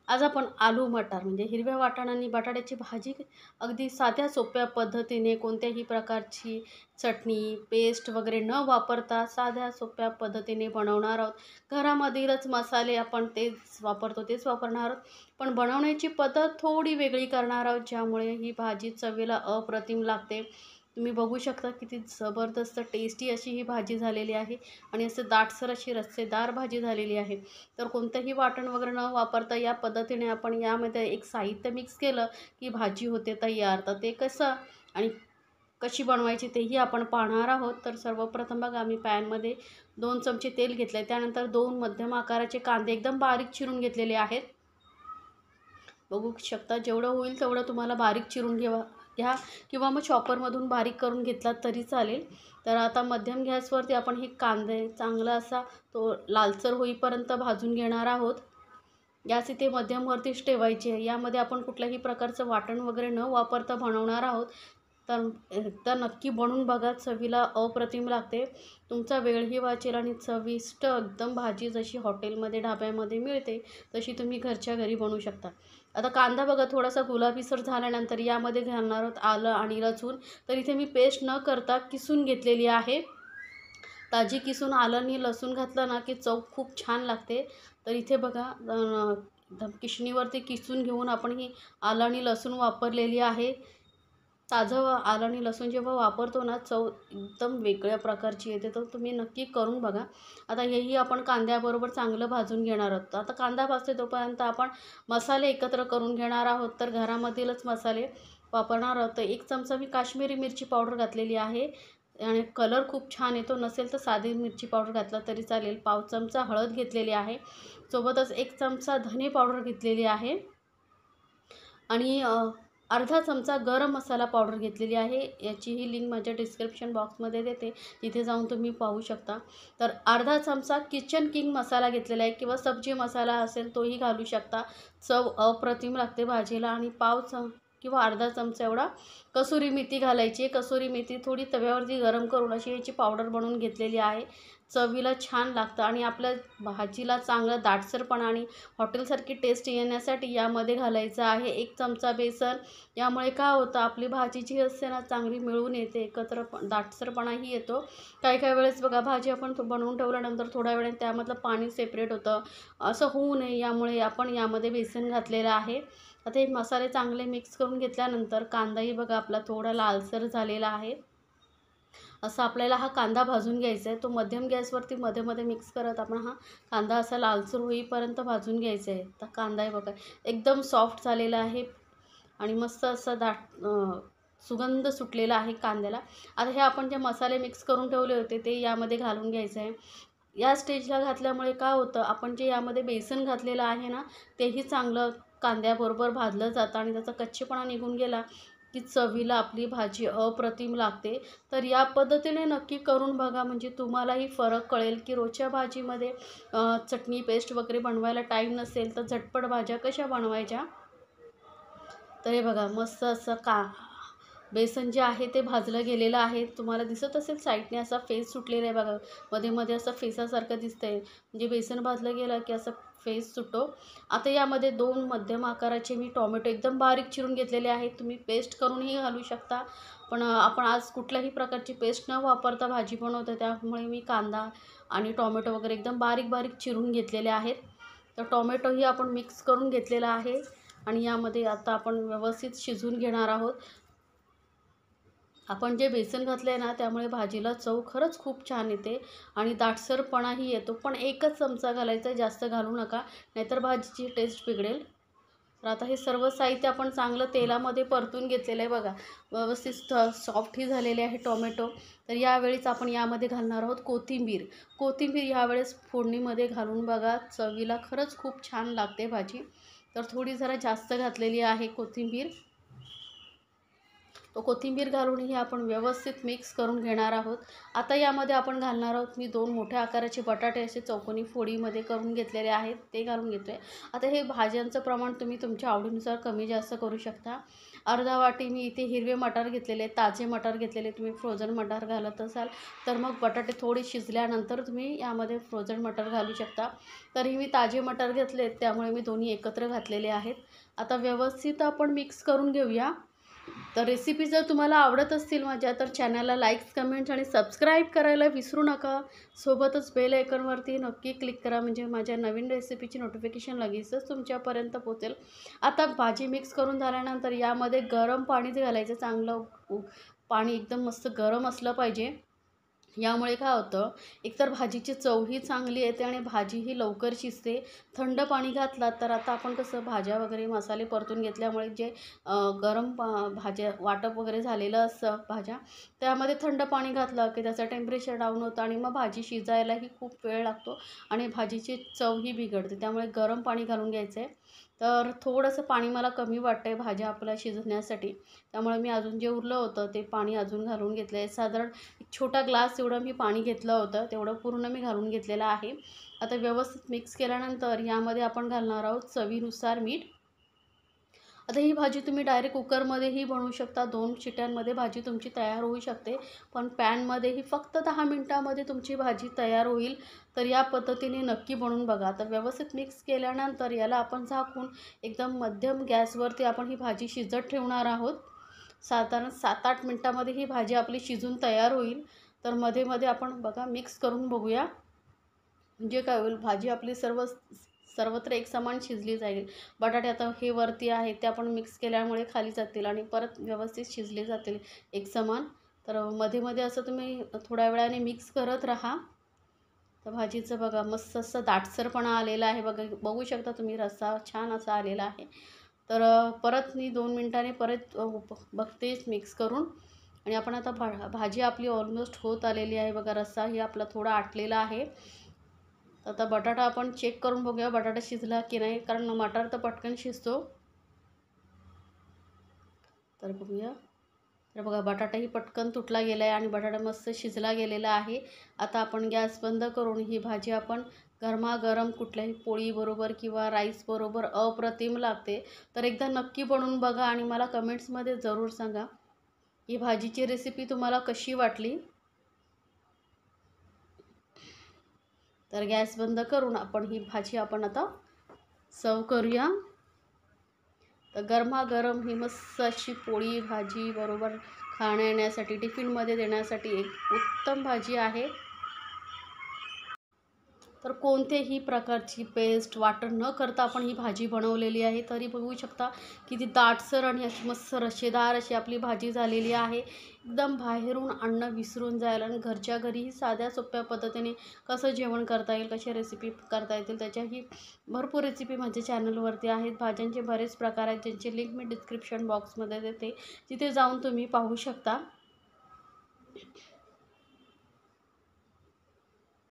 आज आपण आलू मटार म्हणजे हिरव्या वाटाणा आणि बटाट्याची भाजी अगदी साध्या सोप्या पद्धतीने कोणत्याही प्रकारची चटणी, पेस्ट वगैरे न वापरता साध्या सोप्या पद्धतीने बनवणार आहोत. घरामधीलच मसाले आपण तेच वापरतो, तेच वापरणार आहोत. पण बनवण्याची पद्धत थोडी वेगळी करणार आहोत, ज्यामुळे ही भाजी चवीला अप्रतिम लागते. तुम्ही बघू शकता किती जबरदस्त टेस्टी अशी ही भाजी झालेली आहे आणि असं दाटसर अशी रस्सेदार भाजी झालेली आहे. तर कोणतंही वाटण वगैरे न वापरता या पद्धतीने आपण यामध्ये एक साहित्य मिक्स केलं की भाजी होते तयार. तर ते कसं आणि कशी बनवायची तेही आपण पाहणार आहोत. तर सर्वप्रथम बघा मी पॅनमध्ये 2 चमचे तेल घेतले, त्यानंतर 2 मध्यम आकाराचे कांदे एकदम बारीक चिरून घेतलेले आहेत. बघू शकता जेवढं होईल तेवढं तुम्हाला बारीक चिरून घ्या किंवा मग चॉपरमधून बारीक करून घेतलात तरी चालेल. तर आता मध्यम गॅसवरती आपण हे कांदे चांगला असा तो लालसर होईपर्यंत भाजून घेणार आहोत. गॅस इथे मध्यमवरतीच ठेवायची आहे. यामध्ये आपण कुठल्याही प्रकारचं वाटण वगैरे न वापरता बनवणार आहोत. तर एकदा नक्की बनवून बघा, चवीला अप्रतिम लागते. तुमचा वेळही वाचेल आणि चविष्ट एकदम भाजी जशी हॉटेलमध्ये ढाब्यामध्ये मिळते तशी तुम्ही घरच्या घरी बनवू शकता. आता कांदा बघा थोडासा गुलाबीसर झाल्यानंतर यामध्ये घालणार आहोत आलं आणि लसूण. तर इथे मी पेस्ट न करता किसून घेतलेली आहे. ताजी किसून आलं आणि लसूण घातलं ना की चव खूप छान लागते. तर इथे बघा किसणीवरती किसून घेऊन आपण ही आलं आणि लसूण वापरलेली आहे. ताजं आलं आणि लसूण जेव्हा वापरतो ना चव एकदम वेगळ्या प्रकारची येते. तर तुम्ही नक्की करून बघा. आता हेही आपण कांद्याबरोबर चांगलं भाजून घेणार आहोत. आता कांदा भाजते तोपर्यंत आपण मसाले एकत्र करून घेणार आहोत. तर घरामधीलच मसाले वापरणार आहोत. तर 1 चमचा मी काश्मीरी मिरची पावडर घातलेली आहे आणि कलर खूप छान येतो. नसेल तर साधी मिरची पावडर घातला तरी चालेल. पाव चमचा हळद घेतलेली आहे. सोबतच 1 चमचा धने पावडर घेतलेली आहे आणि अर्धा चमचा गरम मसाला पावडर घेतलेली आहे. याचीही लिंक माझ्या डिस्क्रिप्शन बॉक्समध्ये देते, तिथे जाऊन तुम्ही पाहू शकता. तर अर्धा चमचा किचन किंग मसाला घेतलेला आहे किंवा सब्जी मसाला असेल तोही घालू शकता. चव अप्रतिम लागते भाजीला. आणि किंवा अर्धा चमचा एवढा कसुरी मेथी घालायची. कसुरी मेथी थोडी तव्यावरती गरम करून अशी याची पावडर बनवून घेतलेली आहे. चवीला छान लागतं आणि आपल्या भाजीला चांगला दाटसरपणा आणि हॉटेलसारखी टेस्ट येण्यासाठी यामध्ये घालायचं आहे 1 चमचा बेसन. यामुळे काय होतं आपली भाजी जी असते ना चांगली मिळून येते, एकत्र दाटसरपणाही येतो. काही वेळेस बघा भाजी आपण बनवून ठेवल्यानंतर थोड्या वेळाने त्यामधलं पाणी सेपरेट होतं. असं होऊ नये यामुळे आपण यामध्ये बेसन घातलेलं आहे. आता हे मसाले चांगले मिक्स करून घेतल्यानंतर कांदाही बघा आपला थोडा लालसर झालेला आहे. असा आपल्याला हा कांदा भाजून घ्यायचा आहे. तो मध्यम गॅसवरती मध्ये मिक्स करत आपण हा कांदा असा लालसर होईपर्यंत भाजून घ्यायचा आहे. तर कांदा आहे बघा एकदम सॉफ्ट झालेला आहे आणि मस्त असा सुगंध सुटलेला आहे कांद्याला. आता हे आपण जे मसाले मिक्स करून ठेवले होते ते यामध्ये घालून घ्यायचं आहे. या स्टेजला घातल्यामुळे काय होतं आपण जे यामध्ये बेसन घातलेलं आहे ना तेही चांगलं कांद्याबरोबर भाजलं जातं आणि त्याचा कच्चेपणा निघून गेला की चवीला आपली भाजी अप्रतिम लागते. तर या पद्धतीने नक्की करून बघा, म्हणजे तुम्हालाही फरक कळेल की रोजच्या भाजीमध्ये चटणी पेस्ट वगैरे बनवायला टाईम नसेल तर झटपट भाज्या कशा बनवायच्या. तर हे बघा मस्त असं बेसन जे आहे ते भाजलं गेलेलं आहे. तुम्हाला दिसत असेल साईडने असा फेस सुटलेला आहे बघा. मध्ये असं फेसासारखं दिसतंय. म्हणजे बेसन भाजलं गेलं की असं फेस सुटतो. आता यामध्ये 2 मध्यम आकाराचे मी टोमॅटो एकदम बारीक चिरून घेतलेले आहेत. तुम्ही पेस्ट करूनही घालू शकता. पण आपण आज कुठल्याही प्रकारची पेस्ट न वापरता भाजी बनवतो, त्यामुळे मी कांदा आणि टोमॅटो वगैरे एकदम बारीक चिरून घेतलेले आहेत. तर टोमॅटोही आपण मिक्स करून घेतलेला आहे आणि यामध्ये आता आपण व्यवस्थित शिजवून घेणार आहोत. आपण जे बेसन घातलं आहे ना त्यामुळे भाजीला चव खरंच खूप छान येते आणि दाटसरपणाही येतो. पण 1च चमचा घालायचा, जास्त घालू नका, नाहीतर भाजीची टेस्ट बिघडेल. तर आता हे सर्व साहित्य आपण चांगलं तेलामध्ये परतून घेतलेलं आहे बघा. व्यवस्थित सॉफ्टही झालेले आहे टोमॅटो. तर यावेळीच आपण यामध्ये घालणार आहोत कोथिंबीर. कोथिंबीर यावेळेस फोडणीमध्ये घालून बघा, चवीला खरंच खूप छान लागते भाजी. तर थोडी जरा जास्त घातलेली आहे कोथिंबीर. तो कोथिंबीर घालूनही आपण व्यवस्थित मिक्स करून घेणार आहोत. आता यामध्ये आपण घालणार आहोत, मी 2 मोठ्या आकाराचे बटाटे असे चौकोनी फोडीमध्ये करून घेतलेले आहेत, ते घालून घेतो आहे. आता हे भाज्यांचं प्रमाण तुम्ही तुमच्या आवडीनुसार कमी जास्त करू शकता. अर्धा वाटी मी इथे हिरवे मटार घेतलेले, ताजे मटार घेतलेले. तुम्ही फ्रोझन मटार घालत असाल तर मग बटाटे थोडे शिजल्यानंतर तुम्ही यामध्ये फ्रोझन मटार घालू शकता. तरी मी ताजे मटार घेतलेत, त्यामुळे मी दोन्ही एकत्र घातलेले आहेत. आता व्यवस्थित आपण मिक्स करून घेऊया. तर रेसिपी जर तुम्हाला आवडत असतील माझ्या, तर चॅनलला लाईक्स, कमेंट्स आणि सबस्क्राईब करायला विसरू नका. सोबतच बेल आयकॉनवरती नक्की क्लिक करा, म्हणजे माझ्या नवीन रेसिपीची नोटिफिकेशन लगेचच तुमच्यापर्यंत पोहोचेल. आता भाजी मिक्स करून झाल्यानंतर यामध्ये गरम पाणीच घालायचं. चांगलं पाणी एकदम मस्त गरम असलं पाहिजे. यामुळे काय होतं, एकतर भाजीची चवही चांगली येते आणि भाजीही लवकर शिजते. थंड पाणी घातलात तर आता आपण कसं भाज्या वगैरे मसाले परतून घेतल्यामुळे जे गरम भाज्या वाटप वगैरे झालेलं असतं भाज्या, त्यामध्ये थंड पाणी घातलं की त्याचं टेम्परेचर डाऊन होतं आणि मग भाजी शिजायलाही खूप वेळ लागतो आणि भाजीची चवही बिघडते. त्यामुळे गरम पाणी घालून घ्यायचं आहे. तर थोडंसं पाणी मला कमी वाटतं आहे भाज्या आपल्या शिजण्यासाठी, त्यामुळे मी अजून जे उरलं होतं ते पाणी अजून घालून घेतलं आहे. साधारण एक छोटा ग्लास एवढं मी पाणी घेतलं होतं, तेवढं पूर्ण मी घालून घेतलेलं आहे. आता व्यवस्थित मिक्स केल्यानंतर यामध्ये आपण घालणार आहोत चवीनुसार मीठ. आता ही भाजी तुम्ही डायरेक्ट कुकरमध्येही बनवू शकता. 2 शिट्यांमध्ये भाजी तुमची तयार होऊ शकते. पण पॅनमध्येही फक्त 10 मिनिटामध्ये तुमची भाजी तयार होईल. तर या पद्धतीने नक्की बनवून बघा. आता व्यवस्थित मिक्स केल्यानंतर याला आपण झाकून एकदम मध्यम गॅसवरती आपण ही भाजी शिजत ठेवणार आहोत. साधारण 7-8 मिनिटामध्ये ही भाजी आपली शिजून तयार होईल. तर मध्ये मध्ये आपण बघा मिक्स करून बघूया, म्हणजे काय होईल, भाजी आपली सर्वत्र एकसमान शिजली जाईल. बटाटे आता हे वरती आहे ते आपण मिक्स केल्यामुळे खाली जातील आणि परत व्यवस्थित शिजले जातील एकसमान. तर मध्ये मध्ये असं तुम्ही थोड्या वेळाने मिक्स करत राहा. तर भाजीचं बघा मस्त असं दाटसरपणा आलेला आहे, बघू शकता तुम्ही, रस्सा छान असा आलेला आहे. तर परत मी 2 मिनिटांनी परत बघतेच मिक्स करून. आणि आपण आता भाजी आपली ऑलमोस्ट होत आलेली आहे बघा. रस्साही आपला थोडा आटलेला आहे. आता बटाटा आपण चेक करून बघूया बटाटा शिजला की नाही, कारण मटार तर पटकन शिजतो. तर बघूया. तर बघा बटाटाही पटकन तुटला गेला आहे आणि बटाटा मस्त शिजला गेलेला आहे. आता आपण गॅस बंद करून ही भाजी आपण गरमागरम कुठल्याही पोळीबरोबर किंवा राईसबरोबर अप्रतिम लागते. तर एकदा नक्की बनवून बघा आणि मला कमेंट्समध्ये जरूर सांगा ही भाजीची रेसिपी तुम्हाला कशी वाटली. तर गॅस बंद करून आपण ही भाजी आपण आता सर्व करूया. तर गरमागरम ही मस्त अशी पोळी भाजी बरोबर खाण्यासाठी टिफिनमध्ये देण्यासाठी एक उत्तम भाजी आहे. तर कोणत्याही प्रकारची पेस्ट वाटण न करता आपण ही भाजी बनवलेली आहे. तरी बघू शकता किती दाटसर आणि अशी मस्त रशेदार अशी आपली भाजी झालेली आहे. एकदम बाहेरून आणणं विसरून जाईल आणि घरच्या घरीही साध्या सोप्या पद्धतीने कसं जेवण करता येईल, कशा रेसिपी करता येतील, त्याच्याही भरपूर रेसिपी माझ्या चॅनलवरती आहेत. भाज्यांचे बरेच प्रकार आहेत, ज्यांची लिंक मी डिस्क्रिप्शन बॉक्समध्ये देते, तिथे जाऊन तुम्ही पाहू शकता.